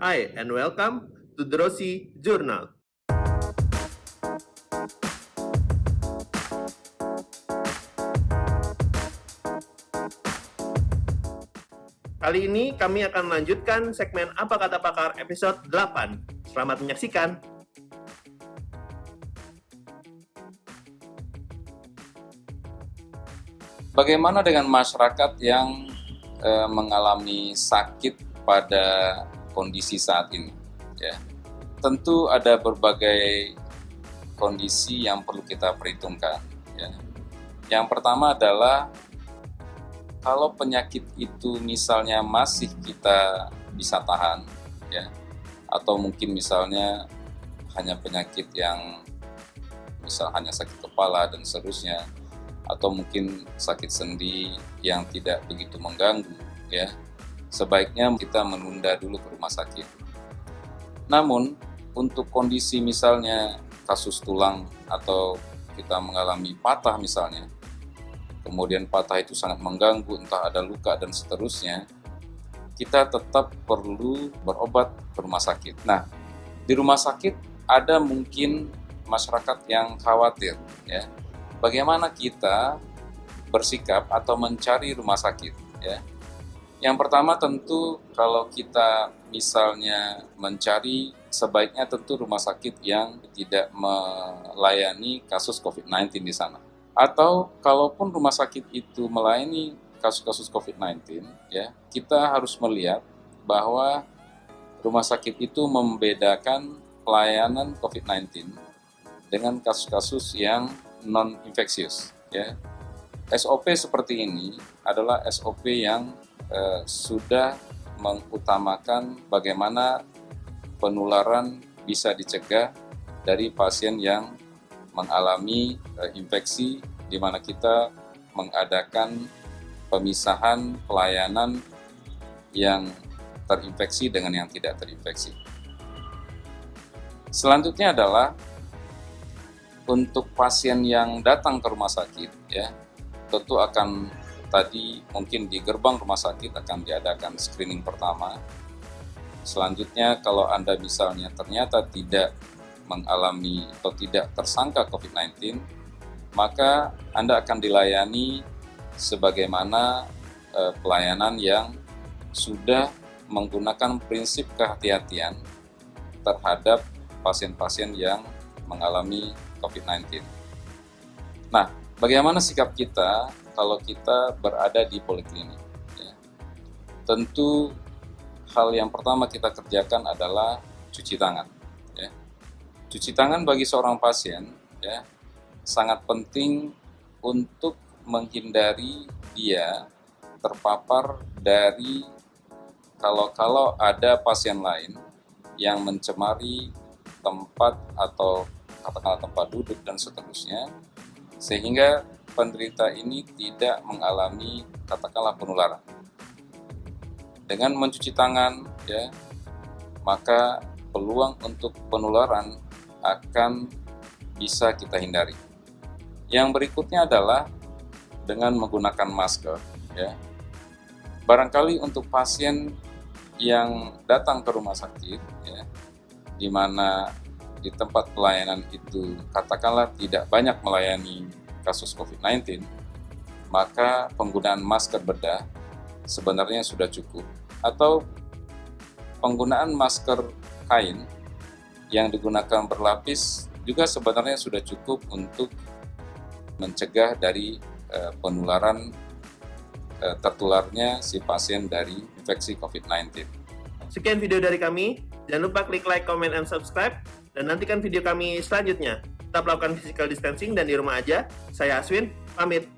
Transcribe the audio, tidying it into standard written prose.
Hi, and welcome to the Rossi Journal. Kali ini kami akan melanjutkan segmen Apa Kata Pakar episode 8. Selamat menyaksikan. Bagaimana dengan masyarakat yang mengalami sakit pada kondisi saat ini? Ya, tentu ada berbagai kondisi yang perlu kita perhitungkan. Ya. Yang pertama adalah kalau penyakit itu misalnya masih kita bisa tahan, ya, atau mungkin misalnya hanya penyakit yang misal hanya sakit kepala dan seterusnya, atau mungkin sakit sendi yang tidak begitu mengganggu, ya, sebaiknya kita menunda dulu ke rumah sakit. Namun untuk kondisi misalnya kasus tulang atau kita mengalami patah misalnya, kemudian patah itu sangat mengganggu, entah ada luka dan seterusnya, kita tetap perlu berobat ke rumah sakit. Nah, di rumah sakit ada mungkin masyarakat yang khawatir, ya, bagaimana kita bersikap atau mencari rumah sakit, ya. Yang pertama tentu kalau kita misalnya mencari, sebaiknya tentu rumah sakit yang tidak melayani kasus COVID-19 di sana. Atau kalaupun rumah sakit itu melayani kasus-kasus COVID-19, ya, kita harus melihat bahwa rumah sakit itu membedakan pelayanan COVID-19 dengan kasus-kasus yang non-infeksius, ya. SOP seperti ini adalah SOP yang sudah mengutamakan bagaimana penularan bisa dicegah dari pasien yang mengalami infeksi, di mana kita mengadakan pemisahan pelayanan yang terinfeksi dengan yang tidak terinfeksi. Selanjutnya adalah untuk pasien yang datang ke rumah sakit, ya, tentu akan tadi mungkin di gerbang rumah sakit akan diadakan screening pertama. Selanjutnya kalau Anda misalnya ternyata tidak mengalami atau tidak tersangka COVID-19, maka Anda akan dilayani sebagaimana pelayanan yang sudah menggunakan prinsip kehati-hatian terhadap pasien-pasien yang mengalami COVID-19. Nah, bagaimana sikap kita kalau kita berada di poliklinik? Ya. Tentu hal yang pertama kita kerjakan adalah cuci tangan. Ya. Cuci tangan bagi seorang pasien, ya, sangat penting untuk menghindari dia terpapar dari kalau ada pasien lain yang mencemari tempat atau katakanlah tempat duduk dan seterusnya, sehingga penderita ini tidak mengalami katakanlah penularan. Dengan mencuci tangan, ya, maka peluang untuk penularan akan bisa kita hindari. Yang berikutnya adalah dengan menggunakan masker, ya. Barangkali untuk pasien yang datang ke rumah sakit, ya, di mana di tempat pelayanan itu katakanlah tidak banyak melayani kasus COVID-19, maka penggunaan masker bedah sebenarnya sudah cukup. Atau penggunaan masker kain yang digunakan berlapis juga sebenarnya sudah cukup untuk mencegah dari penularan tertularnya si pasien dari infeksi COVID-19. Sekian video dari kami. Jangan lupa klik like, comment, and subscribe. Dan nantikan video kami selanjutnya. Tetap lakukan physical distancing dan di rumah aja. Saya Aswin, pamit.